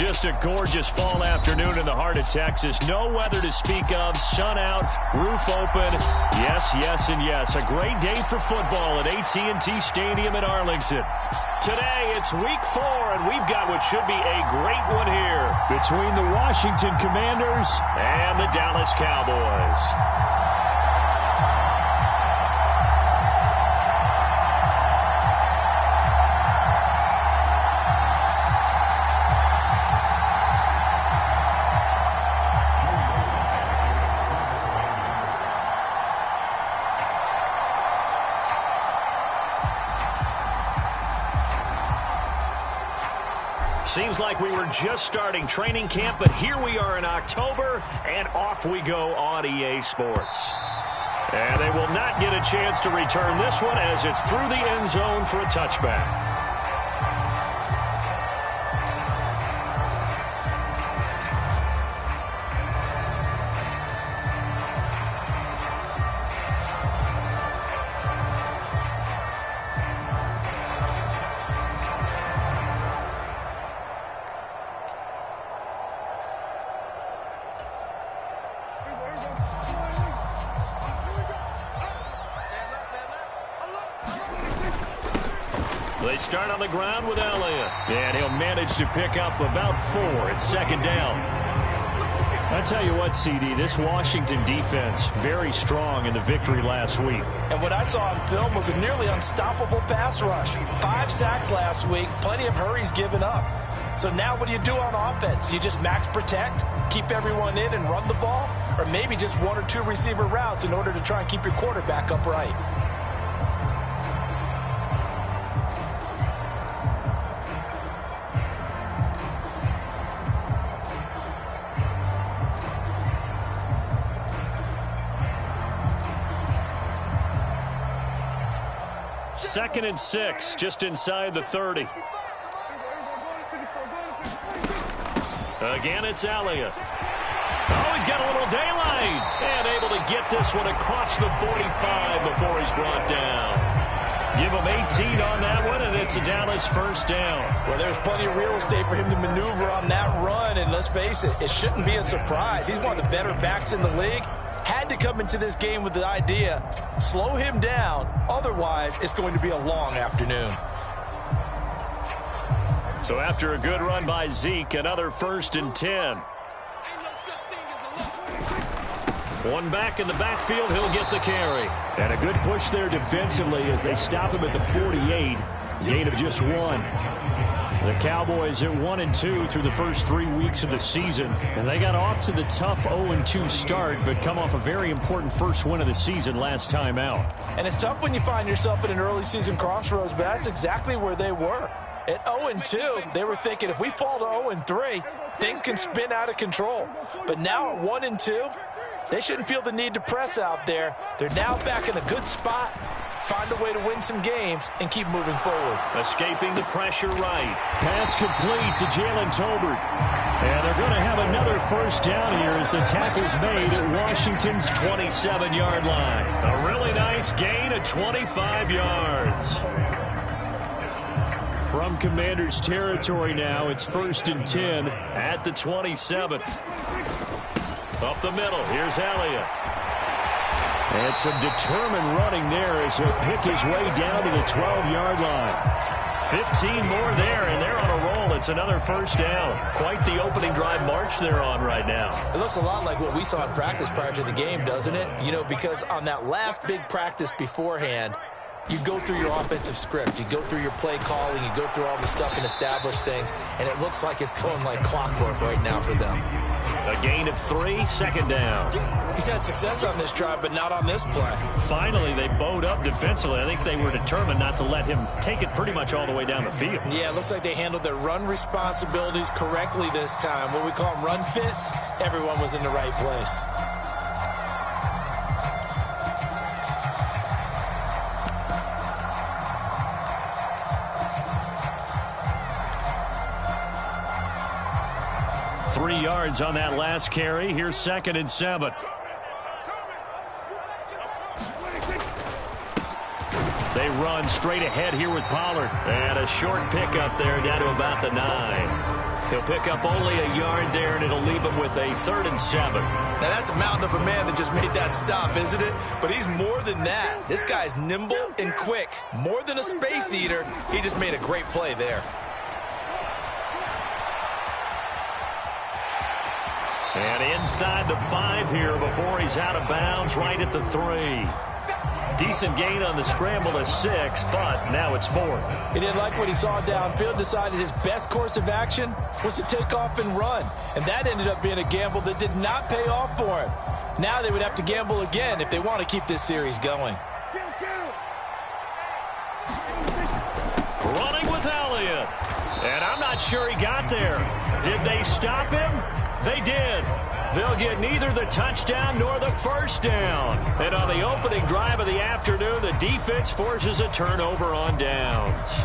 Just a gorgeous fall afternoon in the heart of Texas. No weather to speak of. Sun out, roof open. Yes, yes, and yes. A great day for football at AT&T Stadium in Arlington. Today, it's week 4, and we've got what should be a great one here between the Washington Commanders and the Dallas Cowboys. Seems like we were just starting training camp, but here we are in October, and off we go on EA Sports. And they will not get a chance to return this one as it's through the end zone for a touchback. They start on the ground with Elliott, and he'll manage to pick up about 4. It's second down. I tell you what, CD, this Washington defense, very strong in the victory last week. And what I saw on film was a nearly unstoppable pass rush. 5 sacks last week, plenty of hurries given up. So now what do you do on offense? You just max protect, keep everyone in and run the ball, or maybe just 1 or 2 receiver routes in order to try and keep your quarterback upright. Second and 6, just inside the 30. Again, it's Elliott. Oh, he's got a little daylight. And able to get this one across the 45 before he's brought down. Give him 18 on that one, and it's a Dallas first down. Well, there's plenty of real estate for him to maneuver on that run, and let's face it, it shouldn't be a surprise. He's one of the better backs in the league. Had to come into this game with the idea, slow him down, otherwise it's going to be a long afternoon. So after a good run by Zeke, another 1st and 10. One back in the backfield, he'll get the carry. And a good push there defensively as they stop him at the 48, gain of just 1. The Cowboys at 1-2 through the first 3 weeks of the season. And they got off to the tough 0-2 start, but come off a very important first win of the season last time out. And it's tough when you find yourself in an early season crossroads, but that's exactly where they were. At 0-2, they were thinking if we fall to 0-3, things can spin out of control. But now at 1-2, they shouldn't feel the need to press out there. They're now back in a good spot. Find a way to win some games and keep moving forward. Escaping the pressure right. Pass complete to Jalen Tolbert. And they're going to have another first down here as the tackle's made at Washington's 27-yard line. A really nice gain of 25 yards. From Commanders territory now, it's 1st and 10 at the 27. Up the middle, here's Elliott. And some determined running there as he'll pick his way down to the 12-yard line. 15 more there, and they're on a roll. It's another first down. Quite the opening drive march they're on right now. It looks a lot like what we saw in practice prior to the game, doesn't it? You know, because on that last big practice beforehand, you go through your offensive script. You go through your play calling. You go through all the stuff and establish things, and it looks like it's going like clockwork right now for them. A gain of 3, second down. He's had success on this drive, but not on this play. Finally, they bowed up defensively. I think they were determined not to let him take it pretty much all the way down the field. Yeah, it looks like they handled their run responsibilities correctly this time. What we call them run fits, everyone was in the right place. Three yards on that last carry. Here's 2nd and 7. They run straight ahead here with Pollard. And a short pickup there down to about the 9. He'll pick up only a yard there, and it'll leave him with a 3rd and 7. Now, that's a mountain of a man that just made that stop, isn't it? But he's more than that. This guy's nimble and quick. More than a space eater, he just made a great play there. And inside the 5 here before he's out of bounds, right at the 3. Decent gain on the scramble to 6, but now it's 4th. He didn't like what he saw downfield, decided his best course of action was to take off and run. And that ended up being a gamble that did not pay off for him. Now they would have to gamble again if they want to keep this series going. Running with Elliott. And I'm not sure he got there. Did they stop him? They did. They'll get neither the touchdown nor the first down. And on the opening drive of the afternoon, the defense forces a turnover on downs.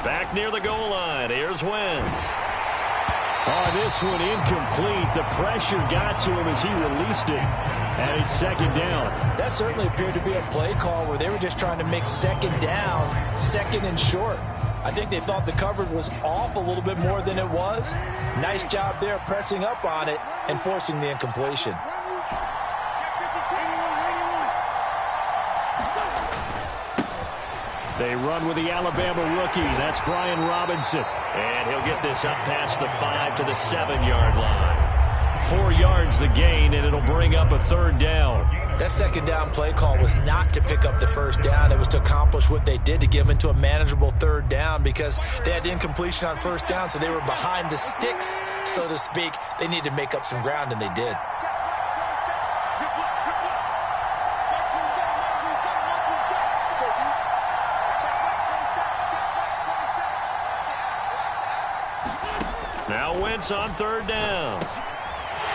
Back near the goal line. Here's Wentz. Oh, this one incomplete. The pressure got to him as he released it. And it's 2nd down. That certainly appeared to be a play call where they were just trying to make 2nd down, 2nd and short. I think they thought the coverage was off a little bit more than it was. Nice job there pressing up on it and forcing the incompletion. They run with the Alabama rookie. That's Brian Robinson. And he'll get this up past the 5 to the 7-yard line. 4 yards the gain, and it'll bring up a 3rd down. That 2nd down play call was not to pick up the 1st down. It was to accomplish what they did to get them into a manageable 3rd down because they had incompletion on 1st down, so they were behind the sticks, so to speak. They needed to make up some ground, and they did. Now Wentz on 3rd down.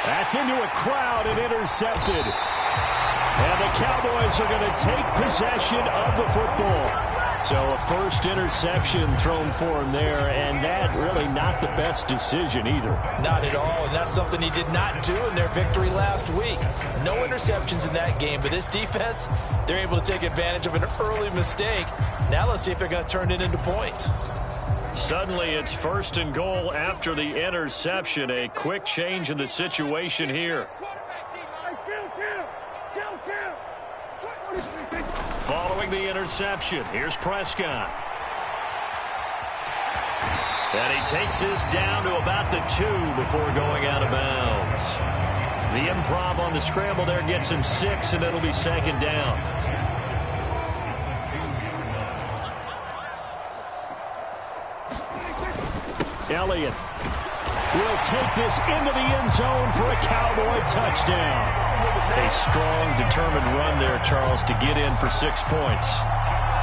That's into a crowd and intercepted. And the Cowboys are going to take possession of the football. So a first interception thrown for him there, and that really not the best decision either. Not at all, and that's something he did not do in their victory last week. No interceptions in that game, but this defense, they're able to take advantage of an early mistake. Now let's see if they're going to turn it into points. Suddenly it's 1st and goal after the interception. A quick change in the situation here. Following the interception, here's Prescott. And he takes this down to about the 2 before going out of bounds. The improv on the scramble there gets him 6, and it'll be 2nd down. Elliott will take this into the end zone for a Cowboy touchdown. A strong, determined run there, Charles, to get in for 6 points.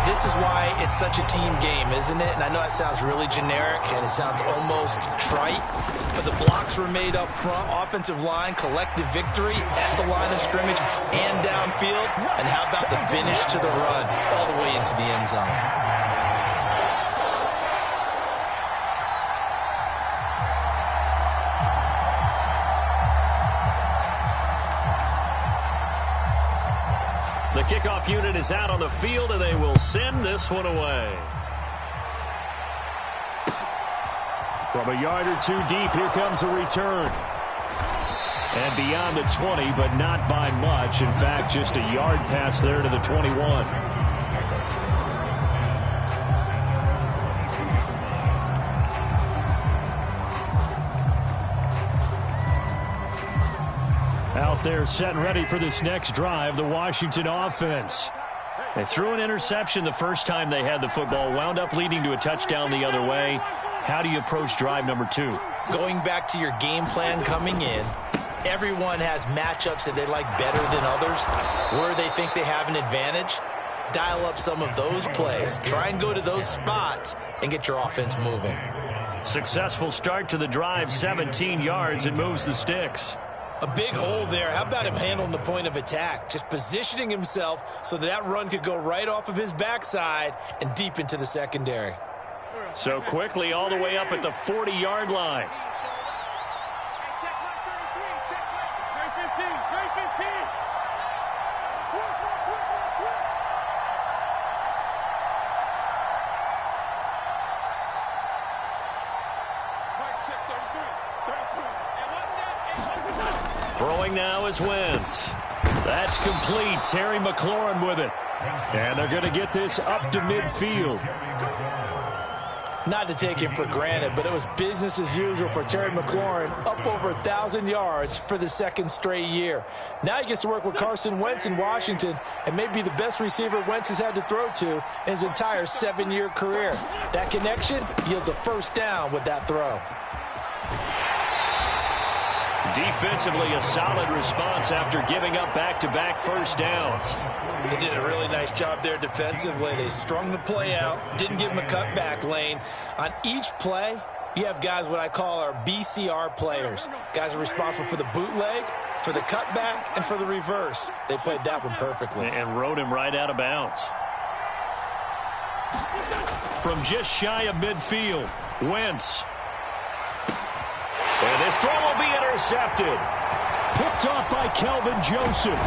This is why it's such a team game, isn't it? And I know that sounds really generic and it sounds almost trite, but the blocks were made up front, offensive line, collective victory at the line of scrimmage and downfield. And how about the finish to the run all the way into the end zone? The kickoff unit is out on the field, and they will send this one away. From a yard or 2 deep, here comes a return. And beyond the 20, but not by much. In fact, just a yard pass there to the 21. Out there set and ready for this next drive, the Washington offense. They threw an interception the first time they had the football, wound up leading to a touchdown the other way. How do you approach drive number 2? Going back to your game plan coming in, everyone has matchups that they like better than others, where they think they have an advantage. Dial up some of those plays. Try and go to those spots and get your offense moving. Successful start to the drive, 17 yards. It moves the sticks. A big hole there. How about him handling the point of attack? Just positioning himself so that run could go right off of his backside and deep into the secondary. So quickly all the way up at the 40-yard line. Throwing now is Wentz. That's complete. Terry McLaurin with it. And they're going to get this up to midfield. Not to take him for granted, but it was business as usual for Terry McLaurin, up over 1,000 yards for the second straight year. Now he gets to work with Carson Wentz in Washington and may be the best receiver Wentz has had to throw to in his entire 7-year career. That connection yields a first down with that throw. Defensively, a solid response after giving up back-to-back first downs. They did a really nice job there defensively. They strung the play out, didn't give him a cutback lane. On each play, you have guys what I call our BCR players. Guys are responsible for the bootleg, for the cutback, and for the reverse. They played that one perfectly. And rode him right out of bounds. From just shy of midfield, Wentz. And this throw will be intercepted. Picked off by Kelvin Joseph.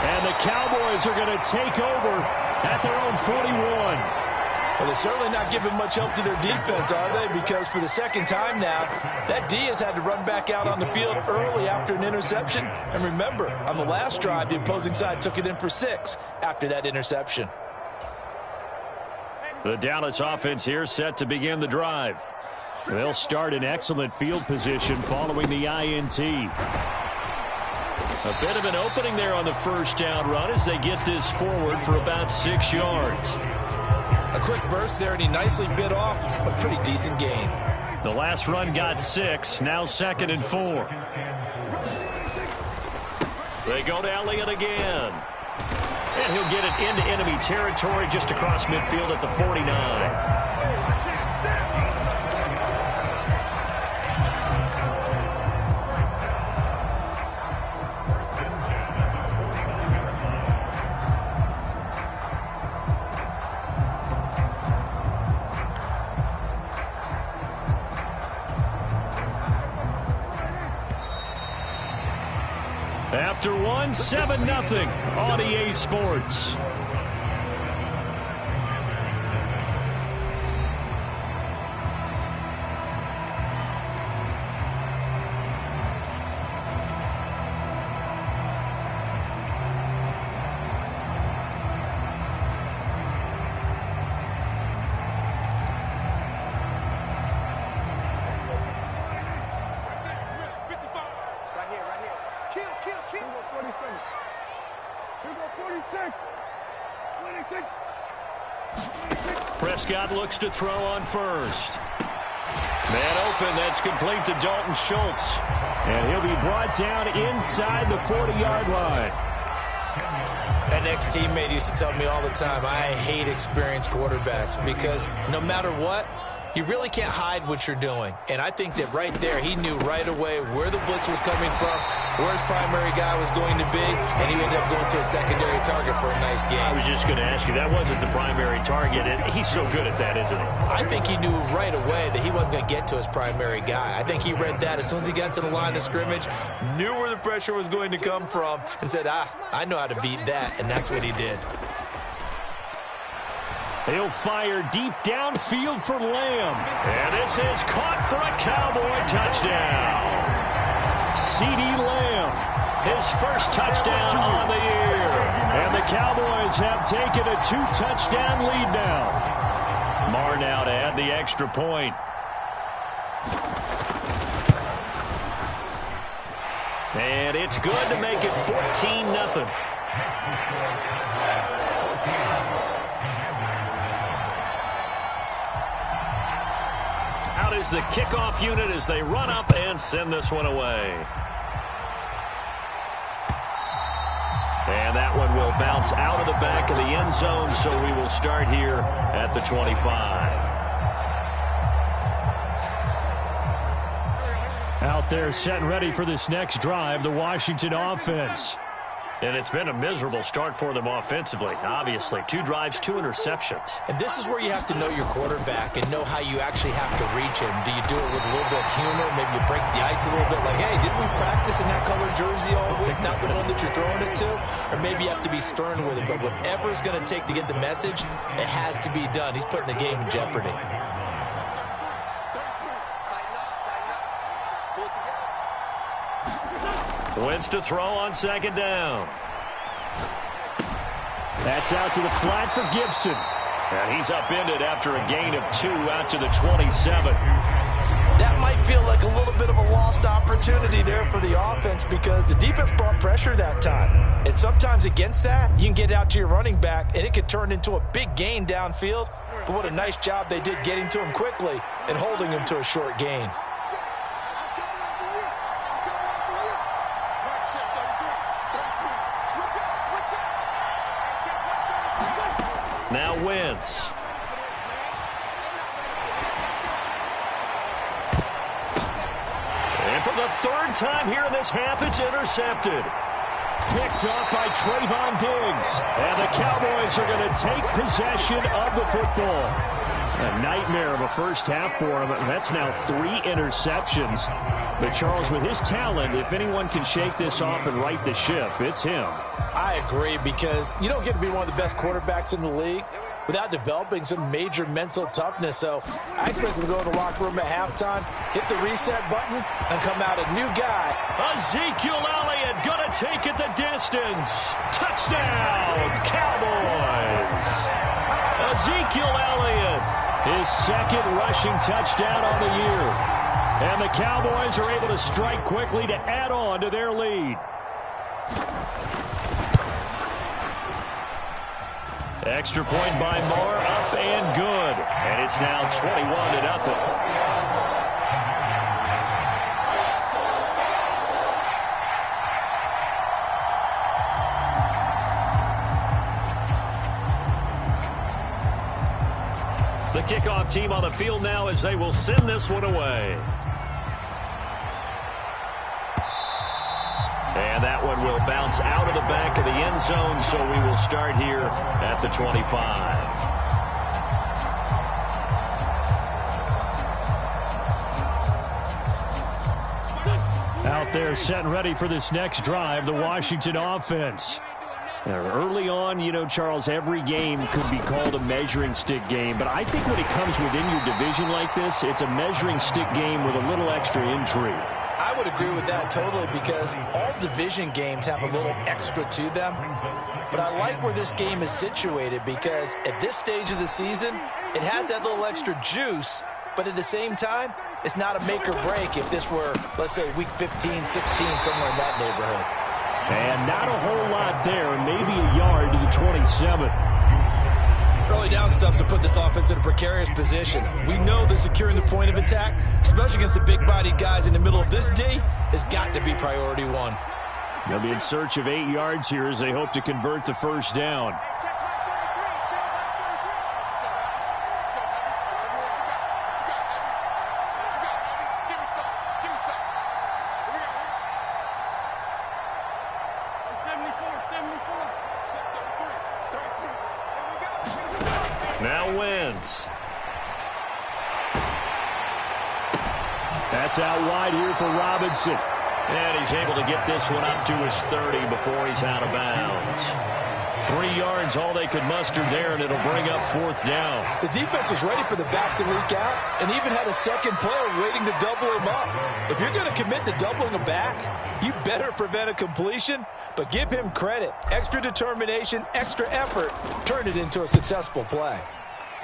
And the Cowboys are going to take over at their own 41. Well, they're certainly not giving much help to their defense, are they? Because for the second time now, that D has had to run back out on the field early after an interception. And remember, on the last drive, the opposing side took it in for 6 after that interception. The Dallas offense here set to begin the drive. They'll start in excellent field position following the INT. A bit of an opening there on the first down run as they get this forward for about 6 yards. A quick burst there, and he nicely bit off a pretty decent gain. The last run got 6, now 2nd and 4. They go to Elliott again. And he'll get it into enemy territory just across midfield at the 49. After 7-0 on EA Sports. Prescott looks to throw on first. Man open, that's complete to Dalton Schultz. And he'll be brought down inside the 40-yard line. An ex-teammate used to tell me all the time, I hate experienced quarterbacks because no matter what, you really can't hide what you're doing. And I think that right there, he knew right away where the blitz was coming from, where his primary guy was going to be, and he ended up going to a secondary target for a nice game. I was just going to ask you, that wasn't the primary target. He's so good at that, isn't he? I think he knew right away that he wasn't going to get to his primary guy. I think he read that as soon as he got to the line of scrimmage, knew where the pressure was going to come from, and said, I know how to beat that, and that's what he did. He'll fire deep downfield for Lamb. And this is caught for a Cowboy touchdown. CeeDee Lamb, his first touchdown on the year. And the Cowboys have taken a 2-touchdown lead now. Marr now to add the extra point. And it's good to make it 14-0. Out is the kickoff unit as they run up and send this one away. And that one will bounce out of the back of the end zone, so we will start here at the 25. Out there set and ready for this next drive, the Washington offense. And it's been a miserable start for them offensively, obviously. 2 drives, 2 interceptions. And this is where you have to know your quarterback and know how you actually have to reach him. Do you do it with a little bit of humor? Maybe you break the ice a little bit like, hey, didn't we practice in that color jersey all week, not the one that you're throwing it to? Or maybe you have to be stern with him. But whatever it's going to take to get the message, it has to be done. He's putting the game in jeopardy. Wentz to throw on second down. That's out to the flat for Gibson. And he's upended after a gain of 2 out to the 27. That might feel like a little bit of a lost opportunity there for the offense because the defense brought pressure that time. And sometimes against that, you can get out to your running back, and it could turn into a big gain downfield. But what a nice job they did getting to him quickly and holding him to a short gain. Now Wentz. And for the 3rd time here in this half, it's intercepted. Picked off by Trayvon Diggs. And the Cowboys are going to take possession of the football. A nightmare of a first half for him. That's now 3 interceptions. But Charles, with his talent, if anyone can shake this off and right the ship, it's him. I agree, because you don't get to be one of the best quarterbacks in the league without developing some major mental toughness. So I expect him to go in the locker room at halftime, hit the reset button, and come out a new guy. Ezekiel Elliott gonna take it the distance. Touchdown, Cowboys. Ezekiel Elliott. His 2nd rushing touchdown on the year. And the Cowboys are able to strike quickly to add on to their lead. Extra point by Moore, up and good. And it's now 21-0. The kickoff team on the field now as they will send this one away. And that one will bounce out of the back of the end zone, so we will start here at the 25. Out there set and ready for this next drive, the Washington offense. Early on, you know, Charles, every game could be called a measuring stick game. But I think when it comes within your division like this, it's a measuring stick game with a little extra intrigue. I would agree with that totally, because all division games have a little extra to them. But I like where this game is situated, because at this stage of the season, it has that little extra juice. But at the same time, it's not a make or break if this were, let's say, week 15, 16, somewhere in that neighborhood. And not a whole lot there, maybe a yard to the 27. Early down stuff to put this offense in a precarious position. We know that securing the point of attack, especially against the big-bodied guys in the middle of this D, has got to be priority 1. They'll be in search of 8 yards here as they hope to convert the first down. Now Wentz. That's out wide here for Robinson. And he's able to get this one up to his 30 before he's out of bounds. 3 yards, all they could muster there, and it'll bring up 4th down. The defense was ready for the back to leak out and even had a second player waiting to double him up. If you're going to commit to doubling a back, you better prevent a completion, but give him credit. Extra determination, extra effort, turn it into a successful play.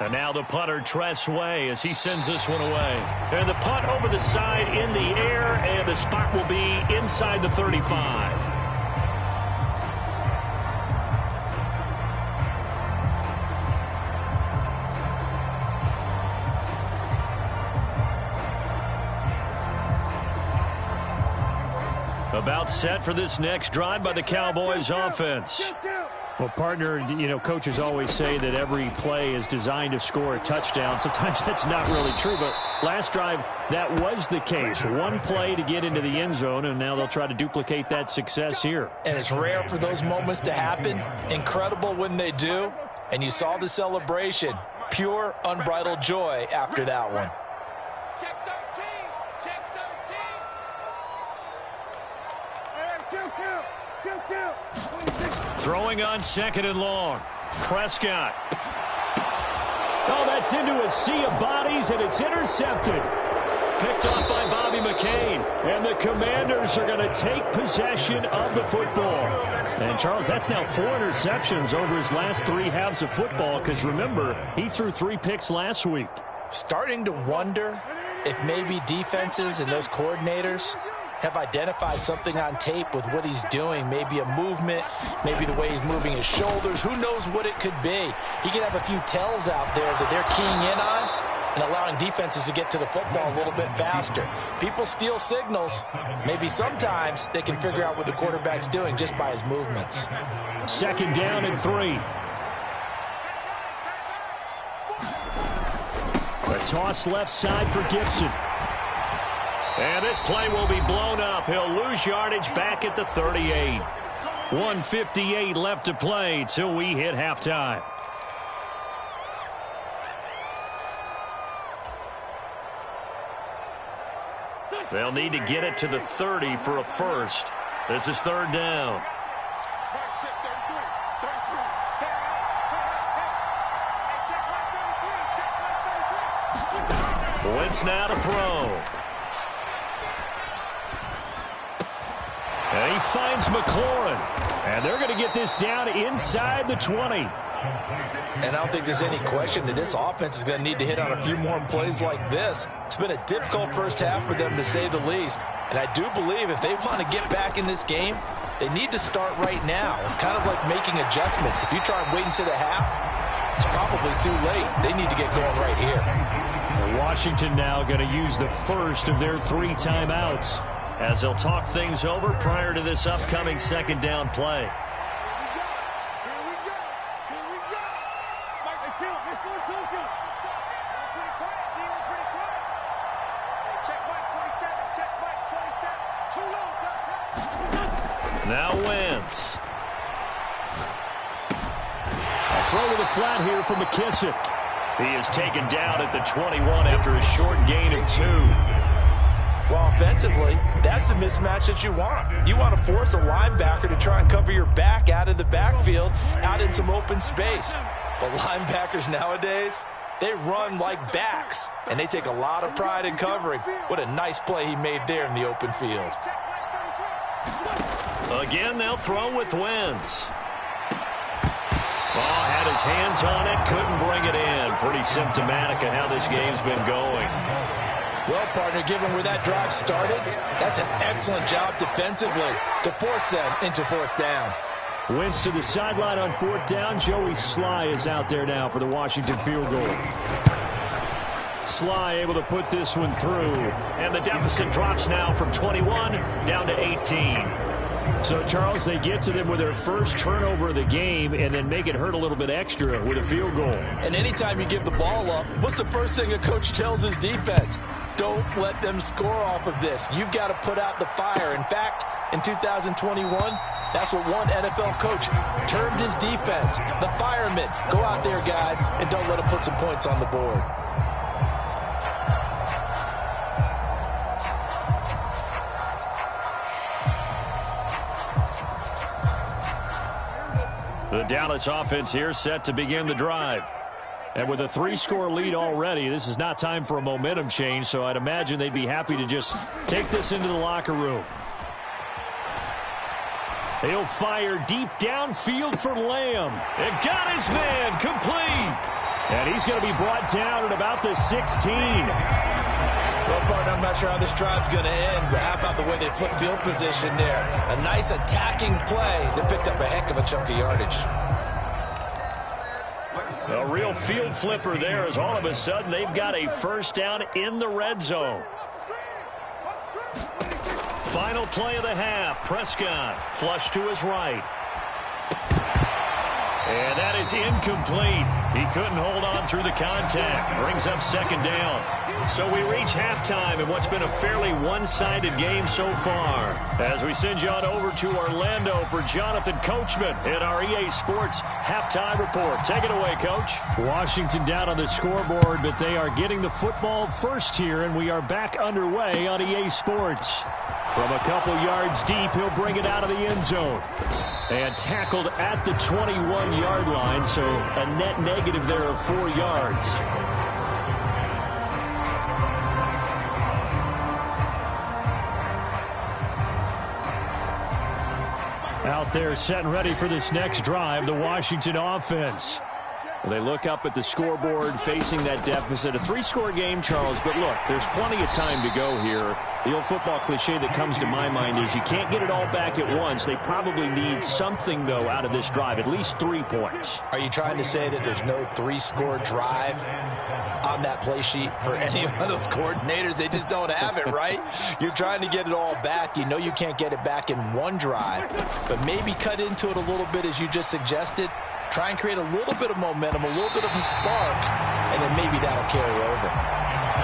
And now the punter, Tress Way, as he sends this one away. And the punt over the side in the air, and the spot will be inside the 35. About set for this next drive by the Cowboys offense. Well, partner, you know, coaches always say that every play is designed to score a touchdown. Sometimes that's not really true, but last drive, that was the case. One play to get into the end zone, and now they'll try to duplicate that success here. And it's rare for those moments to happen. Incredible when they do. And you saw the celebration. Pure, unbridled joy after that one. Check 13. Check 13. Throwing on 2nd and long. Prescott. Oh, that's into a sea of bodies, and it's intercepted. Picked off by Bobby McCain. And the Commanders are going to take possession of the football. And, Charles, that's now 4 interceptions over his last 3 halves of football, because, remember, he threw 3 picks last week. Starting to wonder if maybe defenses and those coordinators have identified something on tape with what he's doing. Maybe a movement, maybe the way he's moving his shoulders. Who knows what it could be? He could have a few tells out there that they're keying in on and allowing defenses to get to the football a little bit faster. People steal signals. Maybe sometimes they can figure out what the quarterback's doing just by his movements. 2nd down and 3. A toss left side for Gibson. And this play will be blown up. He'll lose yardage back at the 38. 1:58 left to play till we hit halftime. They'll need to get it to the 30 for a first. This is 3rd down. Wentz now to throw. And he finds McLaurin. And they're going to get this down inside the 20. And I don't think there's any question that this offense is going to need to hit on a few more plays like this. It's been a difficult first half for them, to say the least. And I do believe if they want to get back in this game, they need to start right now. It's kind of like making adjustments. If you try and wait until the half, it's probably too late. They need to get going right here. Washington now going to use the first of their 3 timeouts, as they'll talk things over prior to this upcoming 2nd down play. Now Wentz. A throw to the flat here for McKissick. He is taken down at the 21 after a short gain of 2. Well, offensively, that's the mismatch that you want. You want to force a linebacker to try and cover your back out of the backfield, out in some open space. But linebackers nowadays, they run like backs, and they take a lot of pride in covering. What a nice play he made there in the open field. Again, they'll throw with Wentz. Oh, had his hands on it, couldn't bring it in. Pretty symptomatic of how this game's been going. Well, partner, given where that drive started, that's an excellent job defensively to force them into 4th down. Wentz to the sideline on 4th down. Joey Sly is out there now for the Washington field goal. Sly able to put this one through. And the deficit drops now from 21 down to 18. So, Charles, they get to them with their first turnover of the game and then make it hurt a little bit extra with a field goal. And anytime you give the ball up, what's the first thing a coach tells his defense? Don't let them score off of this. You've got to put out the fire. In fact, in 2021, that's what one NFL coach termed his defense. The firemen. Go out there, guys, and don't let them put some points on the board. The Dallas offense here set to begin the drive. And with a 3-score lead already, this is not time for a momentum change, so I'd imagine they'd be happy to just take this into the locker room. He'll fire deep downfield for Lamb. It got his man complete. And he's going to be brought down at about the 16. Well, partner, I'm not sure how this drive's going to end, but how about the way they flip field position there? A nice attacking play that picked up a heck of a chunk of yardage. A real field flipper there, as all of a sudden they've got a first down in the red zone. Final play of the half. Prescott flush to his right. And that is incomplete. He couldn't hold on through the contact. Brings up second down. So we reach halftime in what's been a fairly one-sided game so far. As we send you on over to Orlando for Jonathan Coachman in our EA Sports halftime report. Take it away, Coach. Washington down on the scoreboard, but they are getting the football first here, and we are back underway on EA Sports. From a couple yards deep, he'll bring it out of the end zone. And tackled at the 21-yard line, so a net negative there of 4 yards. Out there set and ready for this next drive, the Washington offense. Well, they look up at the scoreboard facing that deficit. A 3-score game, Charles, but look, there's plenty of time to go here. The old football cliche that comes to my mind is you can't get it all back at once. They probably need something, though, out of this drive, at least 3 points. Are you trying to say that there's no 3-score drive on that play sheet for any of those coordinators? They just don't have it, right? You're trying to get it all back. You know you can't get it back in one drive, but maybe cut into it a little bit as you just suggested. Try and create a little bit of momentum, a little bit of a spark, and then maybe that'll carry over.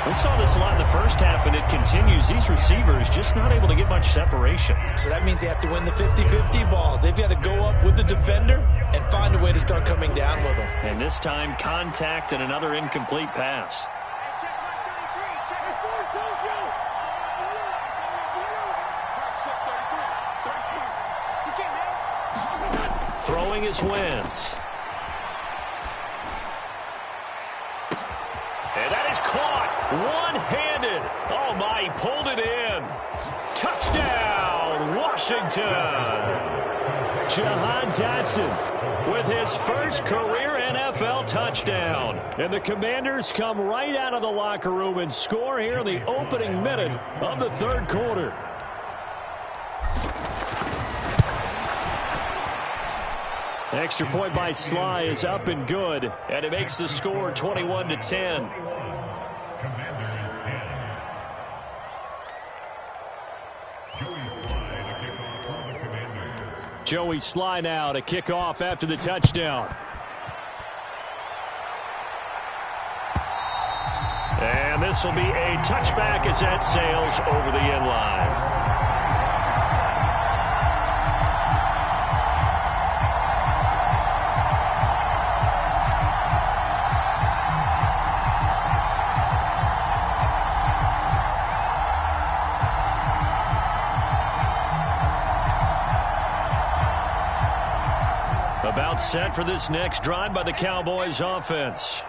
We saw this a lot in the first half, and it continues. These receivers just not able to get much separation. So that means they have to win the 50-50 balls. They've got to go up with the defender and find a way to start coming down with them. And this time, contact and another incomplete pass. Throwing is Wentz. And that is caught one-handed. Oh, my, he pulled it in. Touchdown, Washington. Jahan Dotson with his first career NFL touchdown. And the Commanders come right out of the locker room and score here in the opening minute of the third quarter. Extra point by Sly is up and good, and it makes the score 21-10. Joey Sly now to kick off after the touchdown. And this will be a touchback as that sails over the end line. About set for this next drive by the Cowboys offense.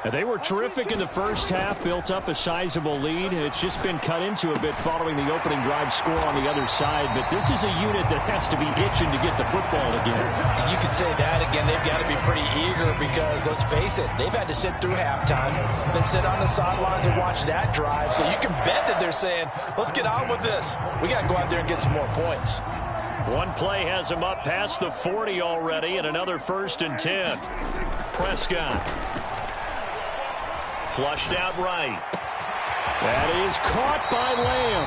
And they were terrific in the first half, built up a sizable lead. It's just been cut into a bit following the opening drive score on the other side. But this is a unit that has to be itching to get the football again. And you could say that again. They've got to be pretty eager because, let's face it, they've had to sit through halftime, then sit on the sidelines and watch that drive. So you can bet that they're saying, let's get on with this. We got to go out there and get some more points. One play has him up past the 40 already, and another 1st and 10. Prescott. Flushed out right. That is caught by Lamb.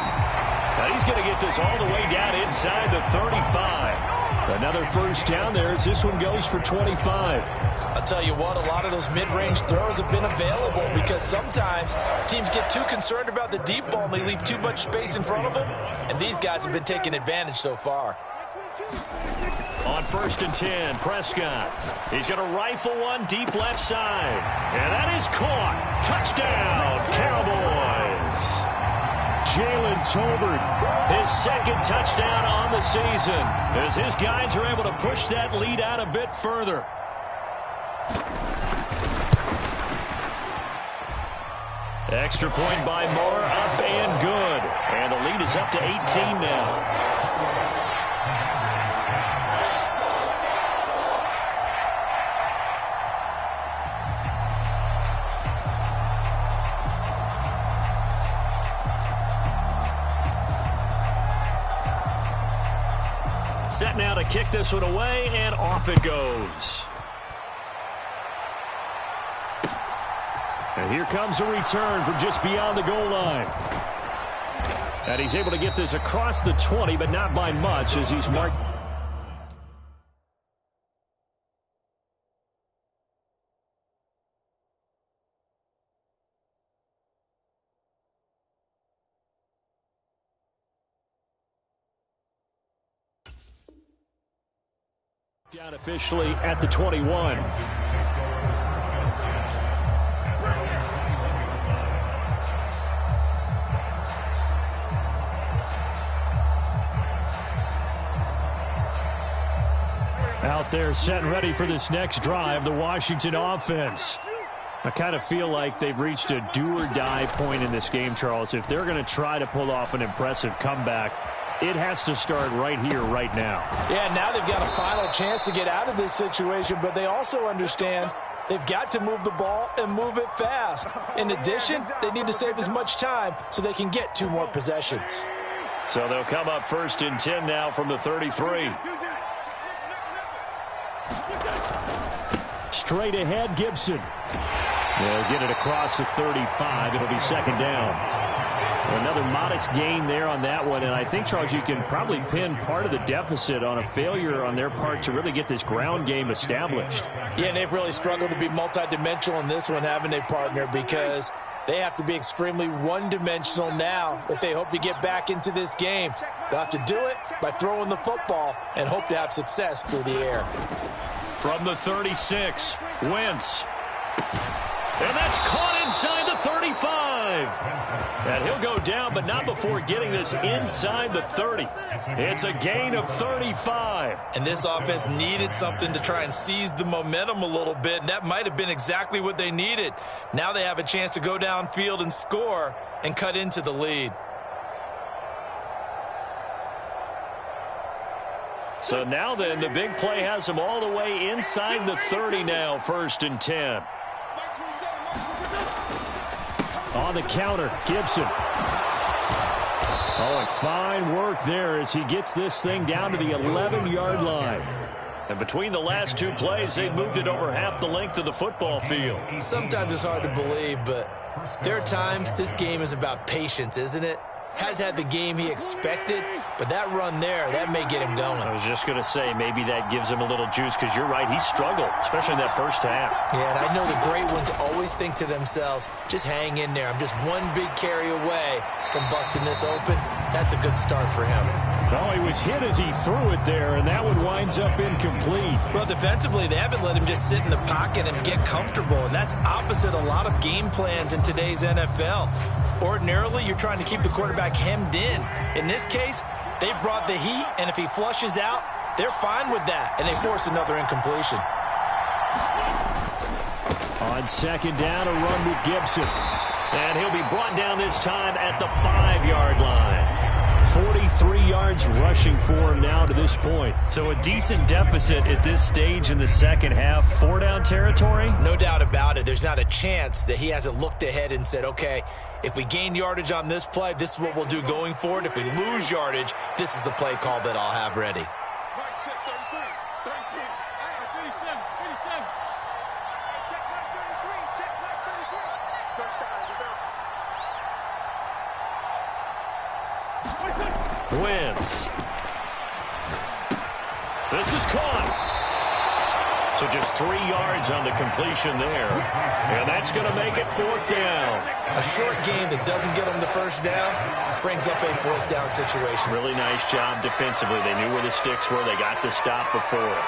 Now he's going to get this all the way down inside the 35. Another first down there as this one goes for 25. I'll tell you what, a lot of those mid-range throws have been available because sometimes teams get too concerned about the deep ball and they leave too much space in front of them, and these guys have been taking advantage so far. On 1st and 10, Prescott. He's going to rifle one deep left side. And that is caught. Touchdown, Cowboys. Jalen Tolbert, his second touchdown on the season, as his guys are able to push that lead out a bit further. Extra point by Moore, up and good. And the lead is up to 18 now. Set now to kick this one away, and off it goes. And here comes a return from just beyond the goal line. And he's able to get this across the 20, but not by much as he's marked. Down officially at the 21. Out there set and ready for this next drive, the Washington offense. I kind of feel like they've reached a do-or-die point in this game, Charles. If they're going to try to pull off an impressive comeback, it has to start right here, right now. Yeah, now they've got a final chance to get out of this situation, but they also understand they've got to move the ball and move it fast. In addition, they need to save as much time so they can get 2 more possessions. So they'll come up 1st and 10 now from the 33. Straight ahead, Gibson. They'll get it across the 35. It'll be 2nd down. Another modest gain there on that one, and I think, Charles, you can probably pin part of the deficit on a failure on their part to really get this ground game established. Yeah, and they've really struggled to be multidimensional in this one, haven't they, partner, because they have to be extremely one-dimensional now if they hope to get back into this game. They'll have to do it by throwing the football and hope to have success through the air. From the 36, Wentz. And that's caught inside the 35. And he'll go down, but not before getting this inside the 30. It's a gain of 35. And this offense needed something to try and seize the momentum a little bit, and that might have been exactly what they needed. Now they have a chance to go downfield and score and cut into the lead. So now then, the big play has them all the way inside the 30 now, 1st and 10. On the counter, Gibson. Oh, and fine work there as he gets this thing down to the 11-yard line. And between the last 2 plays, they moved it over half the length of the football field. Sometimes it's hard to believe, but there are times this game is about patience, isn't it? Has had the game he expected, but that run there, that may get him going. I was just going to say, maybe that gives him a little juice, because you're right, he struggled, especially in that first half. Yeah, and I know the great ones always think to themselves, just hang in there. I'm just one big carry away from busting this open. That's a good start for him. Oh, he was hit as he threw it there, and that one winds up incomplete. Well, defensively, they haven't let him just sit in the pocket and get comfortable, and that's opposite a lot of game plans in today's NFL. Ordinarily, you're trying to keep the quarterback hemmed in. In this case, they brought the heat, and if he flushes out, they're fine with that, and they force another incompletion. On 2nd down, a run with Gibson. And he'll be brought down this time at the 5-yard line. 43 yards rushing for him now to this point. So a decent deficit at this stage in the second half. 4-down territory? No doubt about it. There's not a chance that he hasn't looked ahead and said, okay, if we gain yardage on this play, this is what we'll do going forward. If we lose yardage, this is the play call that I'll have ready. Wentz. This is caught. So just 3 yards on the completion there. And that's going to make it 4th down. A short game that doesn't get them the first down brings up a 4th down situation. Really nice job defensively. They knew where the sticks were. They got the stop before it.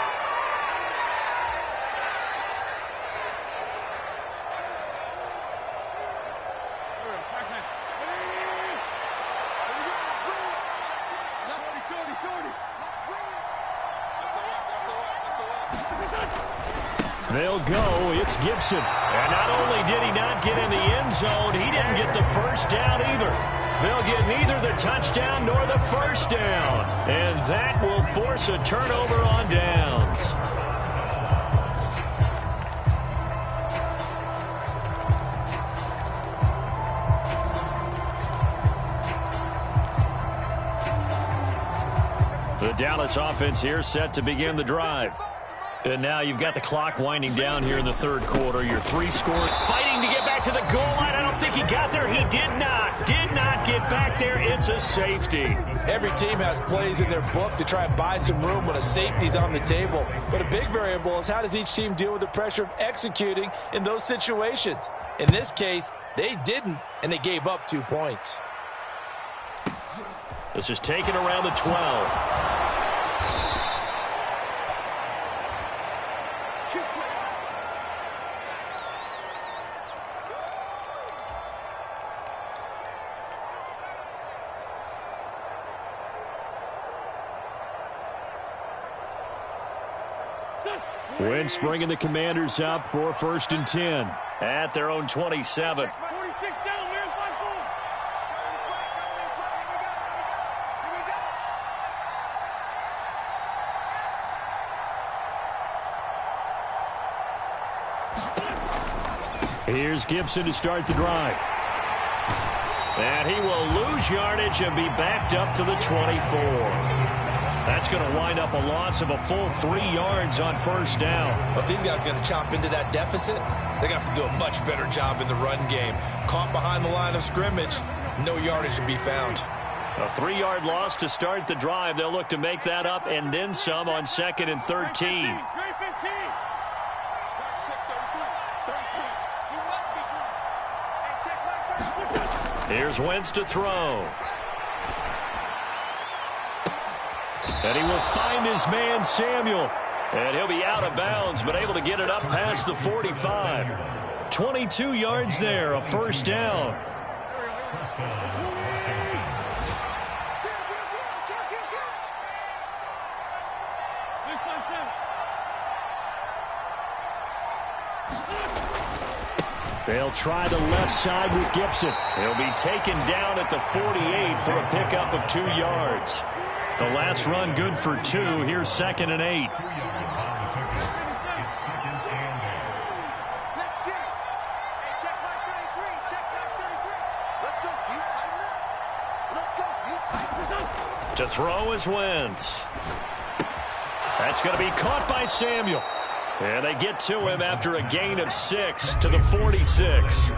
They'll go. It's Gibson. And not only did he not get in the end zone, he didn't get the first down either. They'll get neither the touchdown nor the first down. And that will force a turnover on downs. The Dallas offense here set to begin the drive. And now you've got the clock winding down here in the 3rd quarter. Your 3 scores. Fighting to get back to the goal line. I don't think he got there. He did not. Did not get back there. It's a safety. Every team has plays in their book to try and buy some room when a safety's on the table. But a big variable is how does each team deal with the pressure of executing in those situations. In this case, they didn't, and they gave up 2 points. This is taken around the 12. Wentz bringing the Commanders up for 1st and 10. At their own 27. Here's Gibson to start the drive. And he will lose yardage and be backed up to the 24. That's going to wind up a loss of a full 3 yards on 1st down. But these guys are going to chop into that deficit. They're going to have to do a much better job in the run game. Caught behind the line of scrimmage, no yardage to be found. A 3-yard loss to start the drive. They'll look to make that up and then some on 2nd and 13. Here's Wentz to throw. And he will find his man, Samuel. And he'll be out of bounds, but able to get it up past the 45. 22 yards there, a 1st down. They'll try the left side with Gibson. He'll be taken down at the 48 for a pickup of 2 yards. The last run good for 2. Here's 2nd and 8. To throw is Wentz. That's going to be caught by Samuel. And they get to him after a gain of 6 to the 46.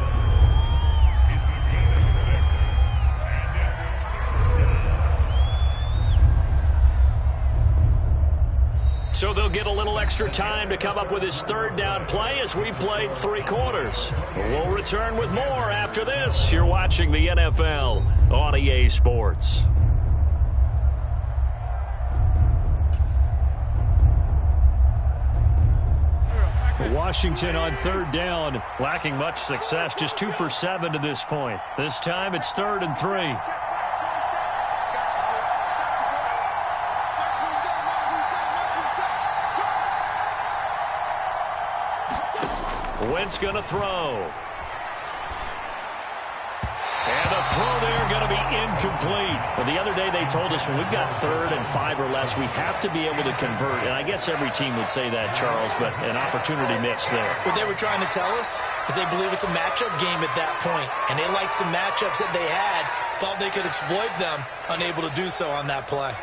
So they'll get a little extra time to come up with his 3rd down play as we played 3 quarters. We'll return with more after this. You're watching the NFL on EA Sports. Washington on 3rd down. Lacking much success, just 2 for 7 to this point. This time it's 3rd and 3. Wentz going to throw. And the throw there going to be incomplete. Well, the other day they told us when we've got 3rd and 5 or less, we have to be able to convert. And I guess every team would say that, Charles, but an opportunity missed there. What they were trying to tell us is they believe it's a matchup game at that point. And they liked some matchups that they had, thought they could exploit them, unable to do so on that play.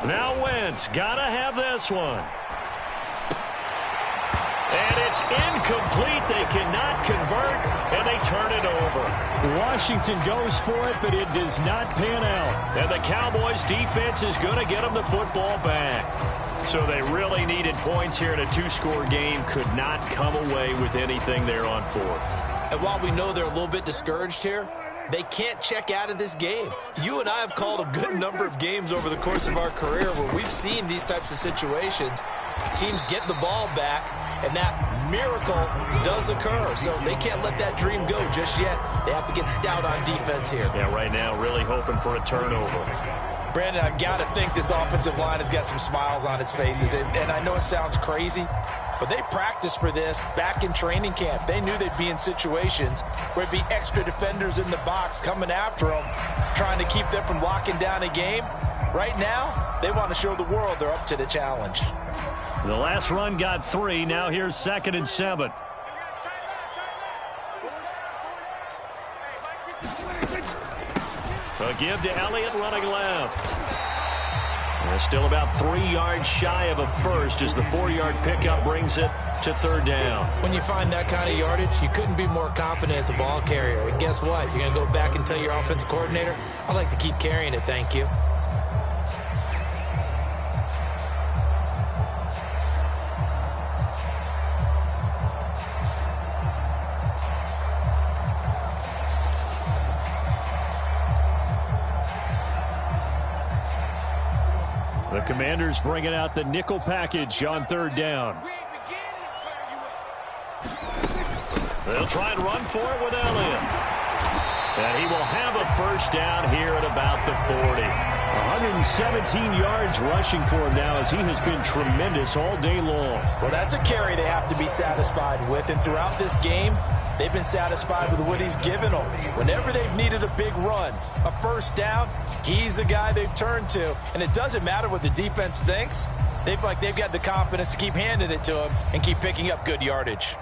Now Wentz, gotta have this one. And it's incomplete. They cannot convert, and they turn it over. Washington goes for it, but it does not pan out. And the Cowboys' defense is going to get them the football back. So they really needed points here in a 2-score game. Could not come away with anything there on 4th. And while we know they're a little bit discouraged here, they can't check out of this game. You and I have called a good number of games over the course of our career where we've seen these types of situations. Teams get the ball back, and that miracle does occur. So they can't let that dream go just yet. They have to get stout on defense here. Yeah, right now really hoping for a turnover. Brandon, I've got to think this offensive line has got some smiles on its faces. And I know it sounds crazy, but they practiced for this back in training camp. They knew they'd be in situations where it'd be extra defenders in the box coming after them, trying to keep them from locking down a game. Right now, they want to show the world they're up to the challenge. The last run got 3. Now here's 2nd and 7. A give to Elliott running left. They're still about 3 yards shy of a first as the 4-yard pickup brings it to 3rd down. When you find that kind of yardage, you couldn't be more confident as a ball carrier. And guess what? You're going to go back and tell your offensive coordinator, I'd like to keep carrying it, thank you. The Commanders bringing out the nickel package on third down. They'll try and run for it with Elliott. And he will have a first down here at about the 40. 117 yards rushing for him now as he has been tremendous all day long. Well, that's a carry they have to be satisfied with. And throughout this game, they've been satisfied with what he's given them. Whenever they've needed a big run, a first down, he's the guy they've turned to. And it doesn't matter what the defense thinks. They've got the confidence to keep handing it to him and keep picking up good yardage.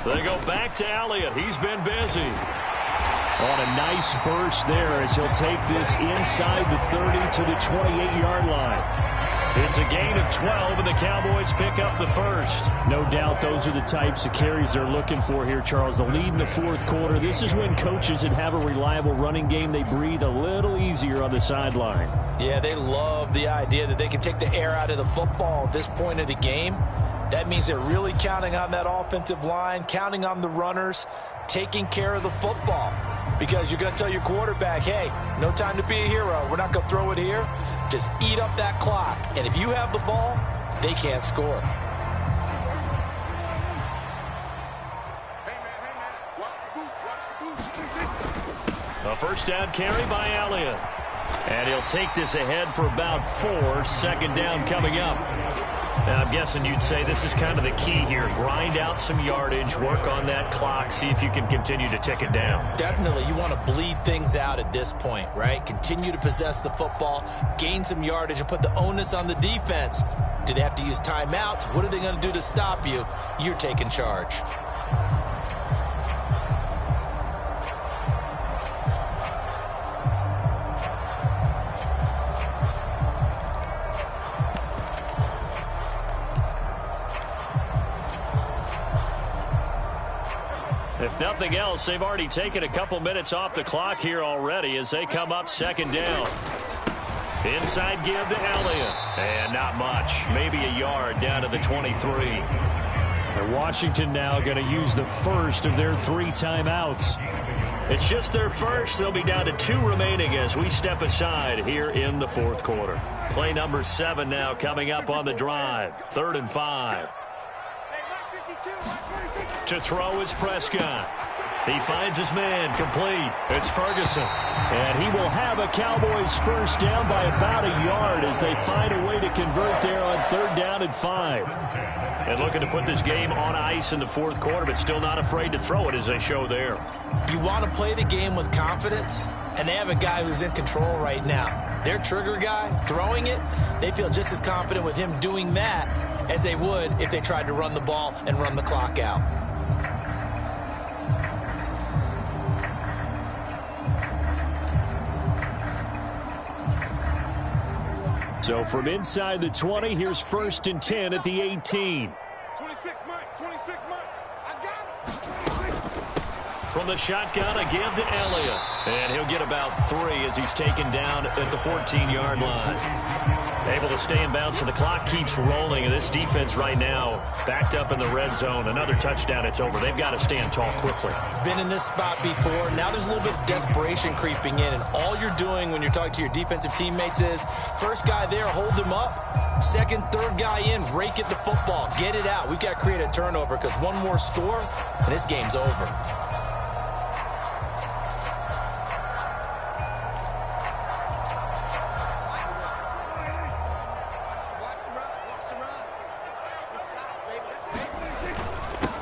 They go back to Elliott. He's been busy. On a nice burst there as he'll take this inside the 30 to the 28-yard line. It's a gain of 12, and the Cowboys pick up the first. No doubt those are the types of carries they're looking for here, Charles. The lead in the fourth quarter. This is when coaches that have a reliable running game, they breathe a little easier on the sideline. Yeah, they love the idea that they can take the air out of the football at this point of the game. That means they're really counting on that offensive line, counting on the runners, taking care of the football. Because you're going to tell your quarterback, hey, no time to be a hero. We're not going to throw it here. Just eat up that clock. And if you have the ball, they can't score. A first down carry by Elliott. And he'll take this ahead for about 4. Second down coming up. Now, I'm guessing you'd say this is kind of the key here. Grind out some yardage, work on that clock, see if you can continue to tick it down. Definitely. You want to bleed things out at this point, right? Continue to possess the football, gain some yardage, and put the onus on the defense. Do they have to use timeouts? What are they going to do to stop you? You're taking charge. If nothing else, they've already taken a couple minutes off the clock here already as they come up second down. Inside give to Elliott. And not much. Maybe a yard down to the 23. And Washington now going to use the first of their 3 timeouts. It's just their first. They'll be down to 2 remaining as we step aside here in the fourth quarter. Play number 7 now coming up on the drive. 3rd and 5. To throw is Prescott. He finds his man complete. It's Ferguson. And he will have a Cowboys first down by about a yard as they find a way to convert there on 3rd down and 5. And looking to put this game on ice in the fourth quarter, but still not afraid to throw it as they show there. You want to play the game with confidence, and they have a guy who's in control right now. Their trigger guy, throwing it, they feel just as confident with him doing that as they would if they tried to run the ball and run the clock out. So from inside the 20, here's 1st and 10 at the 18. 26 Mike, 26 Mike. I got it. From the shotgun, a give to Elliott. And he'll get about 3 as he's taken down at the 14-yard line. Able to stay in bounds, so the clock keeps rolling. And this defense right now backed up in the red zone. Another touchdown, it's over. They've got to stand tall quickly. Been in this spot before. Now there's a little bit of desperation creeping in. And all you're doing when you're talking to your defensive teammates is, first guy there, hold him up. Second, third guy in, rake at the football. Get it out. We've got to create a turnover because one more score, and this game's over.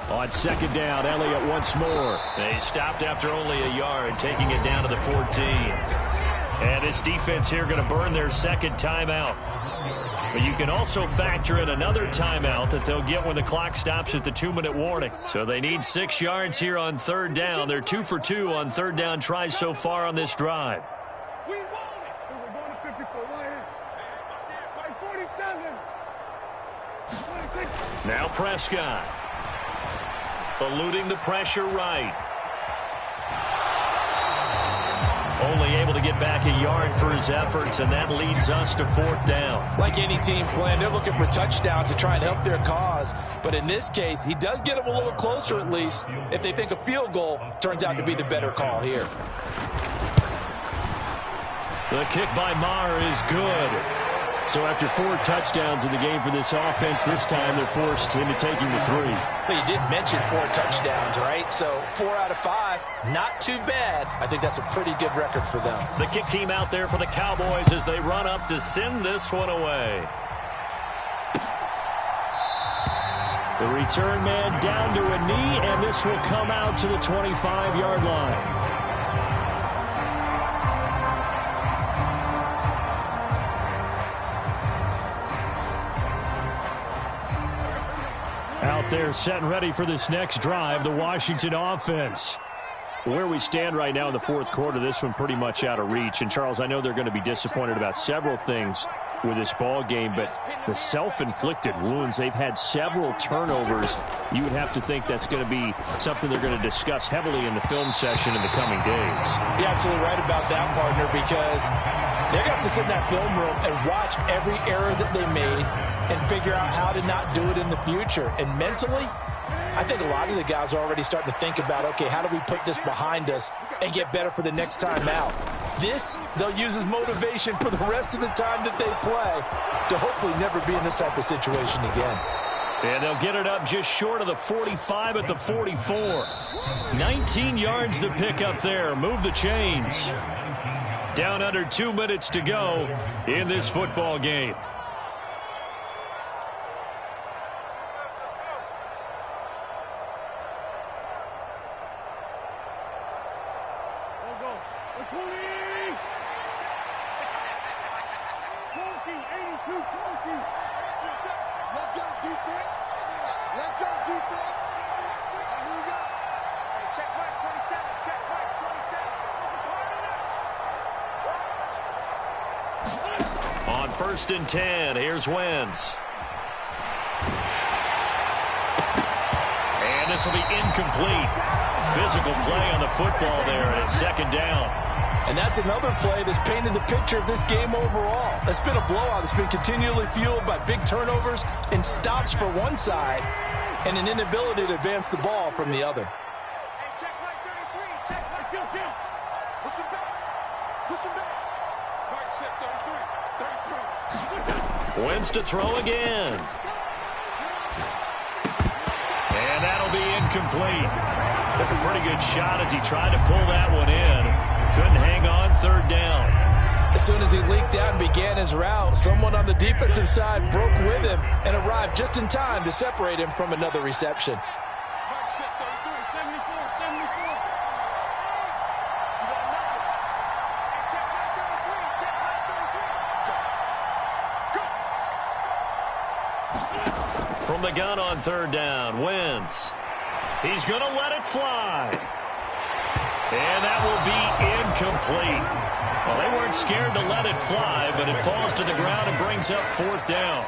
On 2nd down, Elliott once more. They stopped after only a yard, taking it down to the 14. And this defense here going to burn their 2nd timeout. But you can also factor in another timeout that they'll get when the clock stops at the 2-minute warning. So they need 6 yards here on 3rd down. They're 2 for 2 on 3rd down tries so far on this drive. We want it. We're going to 54 right here. 47. Now Prescott. Eluding the pressure right. Only able to get back a yard for his efforts, and that leads us to 4th down. Like any team playing, they're looking for touchdowns to try and help their cause. But in this case, he does get them a little closer at least if they think a field goal turns out to be the better call here. The kick by Maher is good. So after 4 touchdowns in the game for this offense, this time they're forced into taking the 3. Well, you did mention 4 touchdowns, right? So 4 out of 5, not too bad. I think that's a pretty good record for them. The kick team out there for the Cowboys as they run up to send this one away. The return man down to a knee, and this will come out to the 25-yard line. Out there set and ready for this next drive, the Washington offense. Where we stand right now in the 4th quarter, this one pretty much out of reach. And, Charles, I know they're going to be disappointed about several things with this ball game, but the self-inflicted wounds, they've had several turnovers. You would have to think that's going to be something they're going to discuss heavily in the film session in the coming days. You're absolutely right about that, partner, because they're going to have to sit in that film room and watch every error that they made and figure out how to not do it in the future. And mentally, I think a lot of the guys are already starting to think about, okay, how do we put this behind us and get better for the next time out? This, they'll use as motivation for the rest of the time that they play to hopefully never be in this type of situation again. And they'll get it up just short of the 45 at the 44. 19 yards to pick up there. Move the chains. Down under 2 minutes to go in this football game. On 1st and 10, here's Wentz. And this will be incomplete. Physical play on the football there, and it's 2nd down. And that's another play that's painted the picture of this game overall. It's been a blowout. It's been continually fueled by big turnovers and stops for one side and an inability to advance the ball from the other. Check right 33. Check right 33. Push him back. Push him back. Right check 33. Wentz to throw again. And that'll be incomplete. Took a pretty good shot as he tried to pull that one in. Couldn't hang on, 3rd down. As soon as he leaked out and began his route, someone on the defensive side broke with him and arrived just in time to separate him from another reception. Right check 33. 74. 74. You got nothing. Check right 33. Check right 33. Go. From the gun on 3rd down, Wentz. He's going to let it fly. And that will be incomplete. Well, they weren't scared to let it fly, but it falls to the ground and brings up 4th down.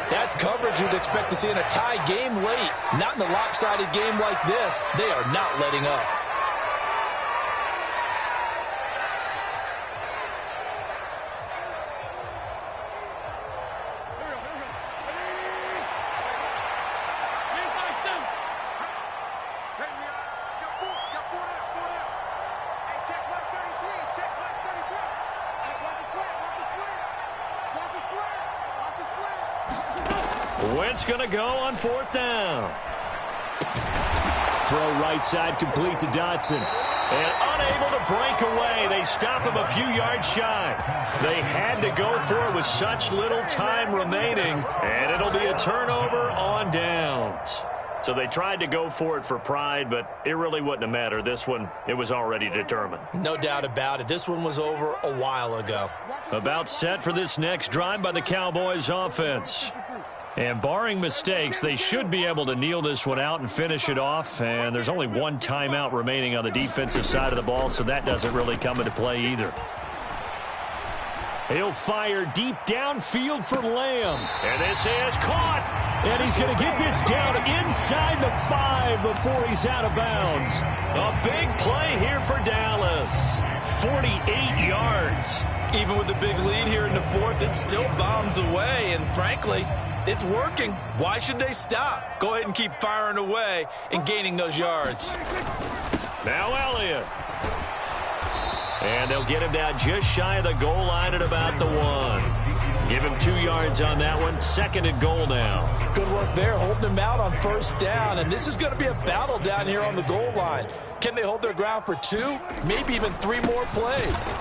That's coverage you'd expect to see in a tie game late. Not in a lopsided game like this. They are not letting up. Wentz going to go on 4th down. Throw right side complete to Dotson. And unable to break away. They stop him a few yards shy. They had to go for it with such little time remaining. And it'll be a turnover on downs. So they tried to go for it for pride, but it really wouldn't have mattered. This one, it was already determined. No doubt about it. This one was over a while ago. About set for this next drive by the Cowboys offense. And barring mistakes, they should be able to kneel this one out and finish it off. And there's only one timeout remaining on the defensive side of the ball, so that doesn't really come into play either. He'll fire deep downfield for Lamb. And this is caught. And he's going to get this down inside the 5 before he's out of bounds. A big play here for Dallas. 48 yards. Even with the big lead here in the fourth, it still bombs away, and frankly, it's working. Why should they stop? Go ahead and keep firing away and gaining those yards. Now Elliott. And they'll get him down just shy of the goal line at about the 1. Give him 2 yards on that one. 2nd and goal now. Good work there, holding him out on first down, and this is going to be a battle down here on the goal line. Can they hold their ground for 2, maybe even 3 more plays?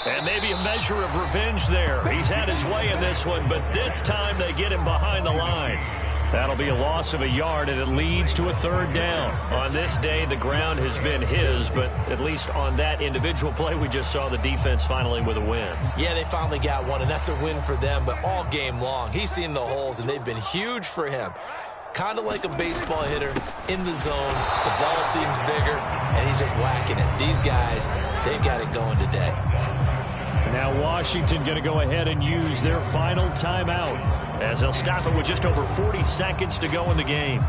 And maybe a measure of revenge there. He's had his way in this one, but this time they get him behind the line. That'll be a loss of a yard, and it leads to a 3rd down. On this day, the ground has been his, but at least on that individual play, we just saw the defense finally with a win. Yeah, they finally got one, and that's a win for them, but all game long, he's seen the holes, and they've been huge for him. Kind of like a baseball hitter in the zone. The ball seems bigger, and he's just whacking it. These guys, they've got it going today. Now Washington going to go ahead and use their final timeout as they'll stop it with just over 40 seconds to go in the game.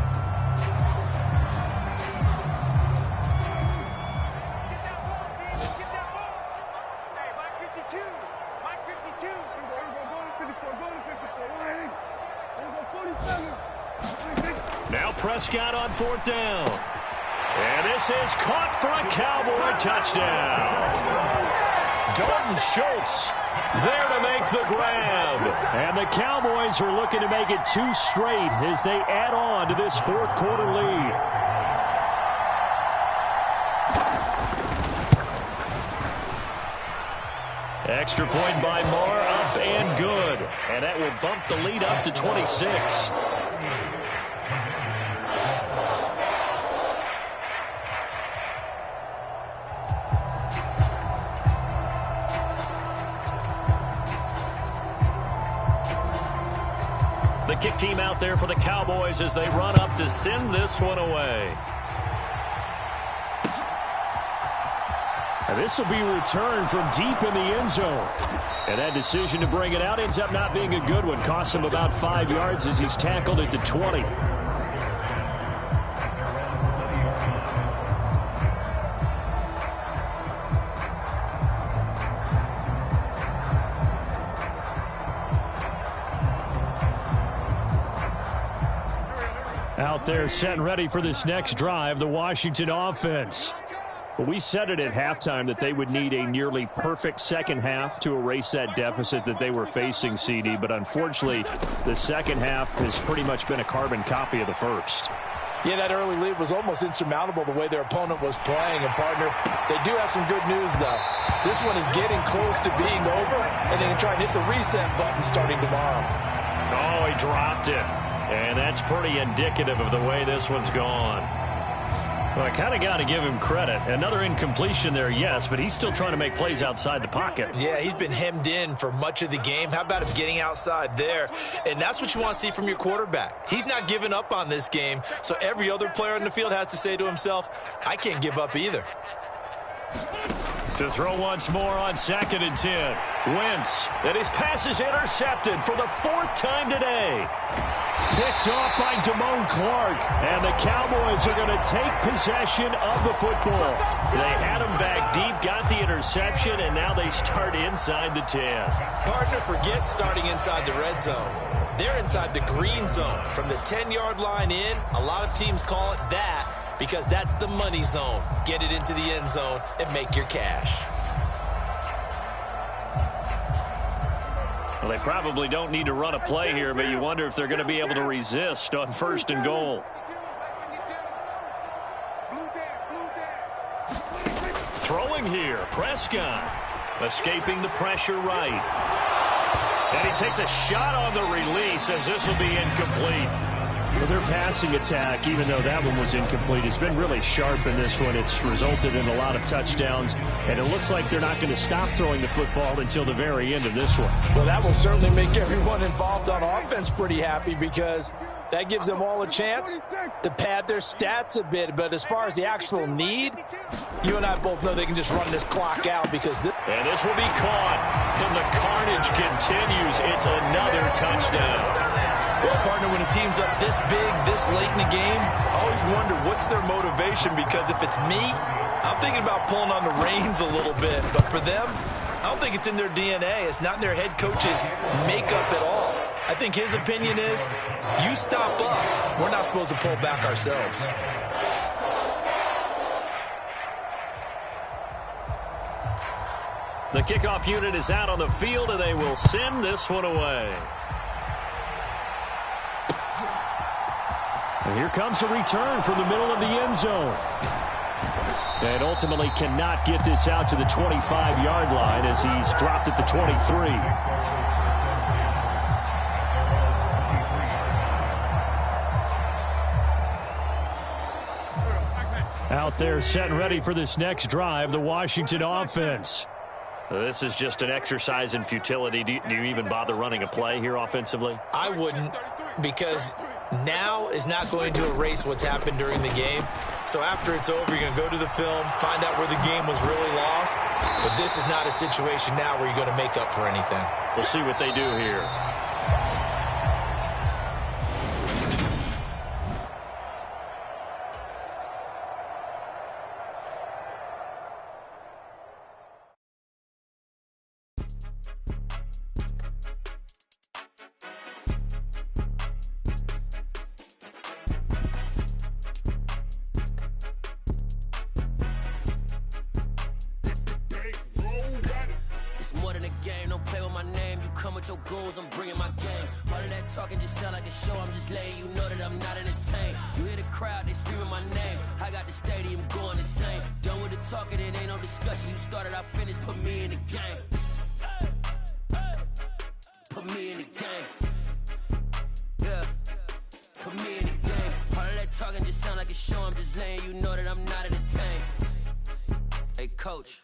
Now Prescott on 4th down. And this is caught for a Cowboy touchdown. Dalton Schultz there to make the grab. And the Cowboys are looking to make it 2 straight as they add on to this 4th quarter lead. Extra point by Marr, up and good. And that will bump the lead up to 26. The kick team out there for the Cowboys as they run up to send this one away. And this will be returned from deep in the end zone. And that decision to bring it out ends up not being a good one. Costs him about 5 yards as he's tackled at the 20. Out there set and ready for this next drive, the Washington offense. Well, we said it at halftime that they would need a nearly perfect second half to erase that deficit that they were facing, CD. But unfortunately, the second half has pretty much been a carbon copy of the first. Yeah, that early lead was almost insurmountable the way their opponent was playing. And, partner, they do have some good news, though. This one is getting close to being over, and they can try and hit the reset button starting tomorrow. Oh, he dropped it. And that's pretty indicative of the way this one's gone. Well, I kind of got to give him credit. Another incompletion there, yes, but he's still trying to make plays outside the pocket. Yeah, he's been hemmed in for much of the game. How about him getting outside there? And that's what you want to see from your quarterback. He's not giving up on this game, so every other player on the field has to say to himself, I can't give up either. To throw once more on 2nd and 10. Wentz, and his pass is intercepted for the 4th time today. Picked off by Damone Clark, and the Cowboys are going to take possession of the football. They had him back deep, got the interception, and now they start inside the 10. Partner, forget starting inside the red zone. They're inside the green zone. From the 10-yard line in, a lot of teams call it that because that's the money zone. Get it into the end zone and make your cash. Well, they probably don't need to run a play here, but you wonder if they're going to be able to resist on 1st and goal. Throwing here, Prescott. Escaping the pressure right. And he takes a shot on the release as this will be incomplete. Well, their passing attack, even though that one was incomplete, has been really sharp in this one. It's resulted in a lot of touchdowns, and it looks like they're not going to stop throwing the football until the very end of this one. Well, that will certainly make everyone involved on offense pretty happy because that gives them all a chance to pad their stats a bit. But as far as the actual need, you and I both know they can just run this clock out because and this will be caught, and the carnage continues. It's another touchdown. Well, partner, when a team's up this big, this late in the game, I always wonder what's their motivation because if it's me, I'm thinking about pulling on the reins a little bit, but for them, I don't think it's in their DNA. It's not in their head coach's makeup at all. I think his opinion is, you stop us. We're not supposed to pull back ourselves. The kickoff unit is out on the field, and they will send this one away. And here comes a return from the middle of the end zone. And ultimately cannot get this out to the 25-yard line as he's dropped at the 23. Out there set and ready for this next drive, the Washington offense. This is just an exercise in futility. Do you even bother running a play here offensively? I wouldn't, because now is not going to erase what's happened during the game. So after it's over, you're going to go to the film, find out where the game was really lost. But this is not a situation now where you're going to make up for anything. We'll see what they do here. Your goals, I'm bringing my game. All of that talking just sound like a show. I'm just letting you know that I'm not entertained. You hear the crowd, they screaming my name. I got the stadium going insane. Done with the talking, it ain't no discussion. You started, I finished, put me in the game. Put me in the game. Yeah. Put me in the game. All of that talking just sound like a show. I'm just letting you know that I'm not entertained. Hey, coach.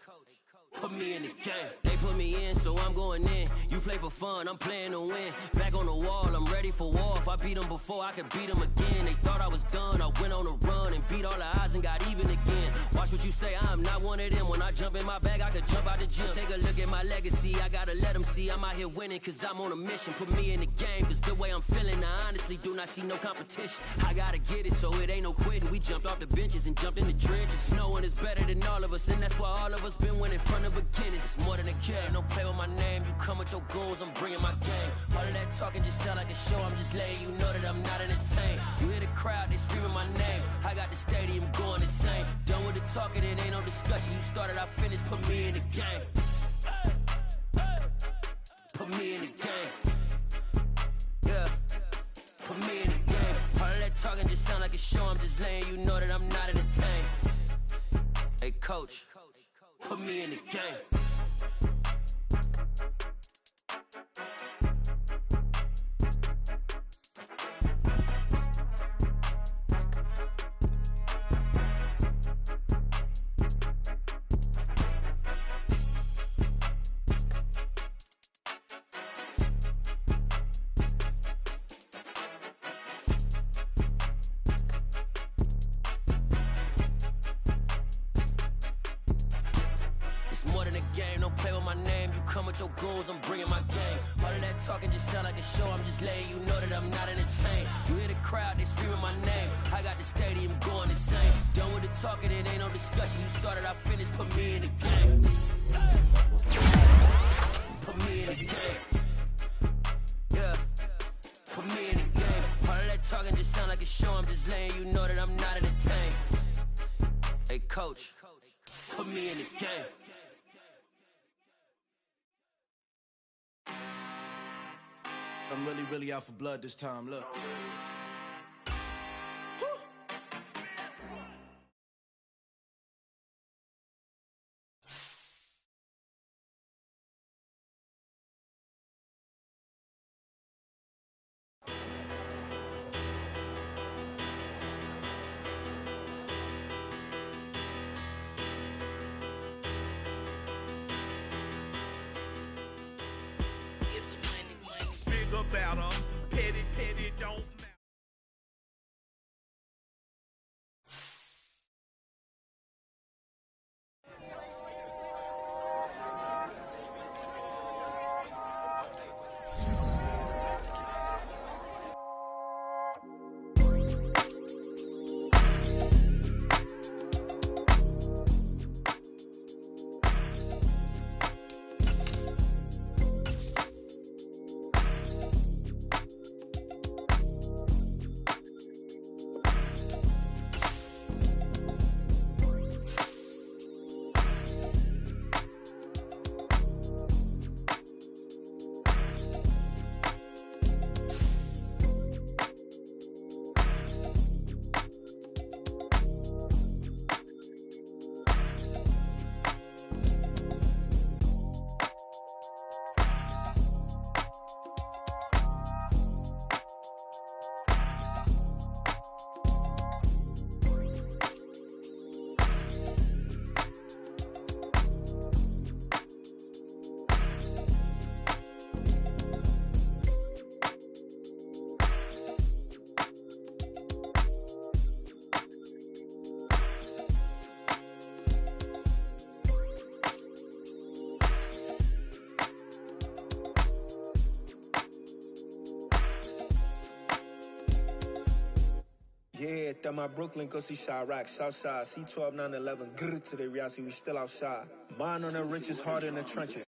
Put me in the game. They put me in, so I'm going in. You play for fun, I'm playing to win. Back on the wall, I'm ready for war. If I beat them before, I could beat them again. They thought I was done, I went on a run and beat all the odds and got even again. Watch what you say, I'm not one of them. When I jump in my bag, I could jump out the gym. Take a look at my legacy, I gotta let them see I'm out here winning, cause I'm on a mission. Put me in the game, cause the way I'm feeling, I honestly do not see no competition. I gotta get it, so it ain't no quitting. We jumped off the benches and jumped in the trenches. No one is better than all of us, and that's why all of us been winning from the beginning. It's more than a game, don't play with my name. You come with your goals, I'm bringing my game. All of that talking just sound like a show. I'm just letting you know that I'm not entertained. You hear the crowd, they screaming my name. I got the stadium going insane. Done with the talking, it ain't no discussion. You started, I finished, put me in the game. Put me in the game. Yeah. Put me in the game. All of that talking just sound like a show. I'm just letting you know that I'm not entertained. Hey, coach. Put me in the game. More than a game, don't play with my name. You come with your goals, I'm bringing my game. All of that talking just sound like a show. I'm just letting you know that I'm not entertained. You hear the crowd, they screaming my name. I got the stadium going insane. Done with the talking, it ain't no discussion. You started, I finished, put me in the game. Put me in the game. Yeah. Put me in the game. All of that talking just sound like a show. I'm just letting you know that I'm not entertained. Hey, coach. Put me in the game. I'm really out for blood this time, look. About 'em, petty, don't Yeah, that my Brooklyn, go see Chirac, Southside, C12, 911, grrr to the reality, we still outside. Mine on the richest, heart in the trenches.